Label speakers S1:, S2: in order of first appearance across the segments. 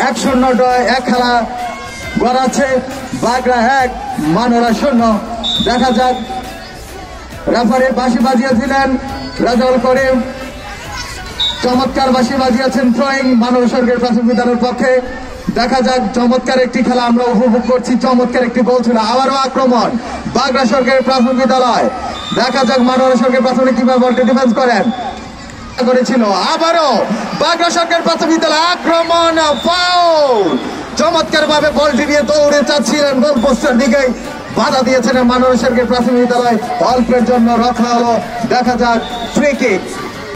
S1: 1-0 এক খেলা গড়াচ্ছে। বাগড়া 1 মানোরা 0। দেখা যাক, রেফারি বাঁশি বাজিয়েছিলেন রাজাউল করিম, চমৎকার বাঁশি বাজিয়েছেন থ্রোয়িং মানোরা সরকারি প্রাথমিক বিদ্যালয়ের পক্ষে। দেখা যাক, চমৎকার একটি খেলা আমরা উপভোগ করছি, চমৎকার একটি গোল ছিল। আবারও আক্রমণ বাগড়া সরকারি প্রাথমিক বিদ্যালয়। দেখা যাক মানোরা সরকারি প্রাথমিক কিভাবে বলটি ডিফেন্স করেন করেছিল। আবারও বাগড়া সরকারি প্রাথমিক বিদ্যালয় আক্রমণ, ফাউল। চমৎকার ভাবে বলটি নিয়ে দৌড়ে চাচ্ছিলেন গোল পোস্টের দিকে, বাধা দিয়েছেন মানোরা সরকারি প্রাথমিক বিদ্যালয়, অল্পের জন্য রক্ষা হলো। দেখা যাক ফ্রি কিক।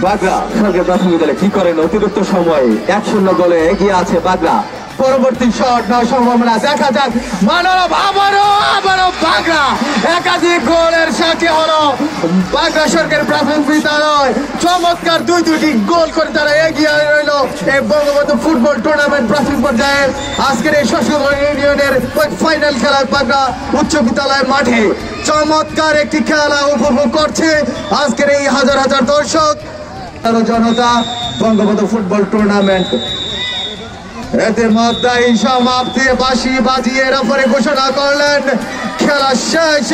S2: বাগড়া সরকারি প্রাথমিক বিদ্যালয় কি করেন অতিরিক্ত সময়ে 1-0 গোলে এগিয়ে আছে বাগড়া।
S1: পরবর্তী শট নেওয়ার সম্ভাবনা। দেখা যাক মানোরা আবারও বাগড়া একাধিক গোলের সাথে হলো বাগড়া সরকারি প্রাথমিক বিদ্যালয়। চমৎকার দুটি গোল করে তারা এগিয়ে রইল এই বঙ্গবন্ধু ফুটবল টুর্নামেন্ট প্রাথমিক পর্যায়ে। আজকের এই শশীগঞ্জ ইউনিয়নের ফাইনাল খেলা বাগড়া উচ্চ বিদ্যালয়ের মাঠে চমৎকার একটি খেলা উপভোগ করছে আজকের এই হাজার হাজার দর্শক জনতা। বঙ্গবন্ধু ফুটবল টুর্নামেন্ট ইতিমধ্যে সমাপ্তি, বাঁশি বাজিয়ে রেফারি ঘোষণা করলেন খেলা শেষ।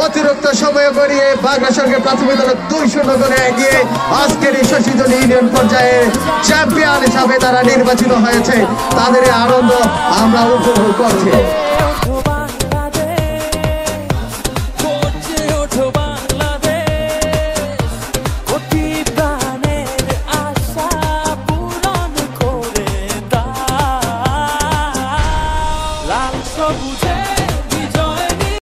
S1: অতিরিক্ত সময় গড়িয়ে বাগড়া সরকারি প্রাথমিক বিদ্যালয় 2-0 করে এগিয়ে আজকের এই শশীগঞ্জ ইউনিয়ন পর্যায়ে চ্যাম্পিয়ন হিসাবে তারা নির্বাচিত হয়েছে। তাদের আনন্দ আমরা উপভোগ করছি।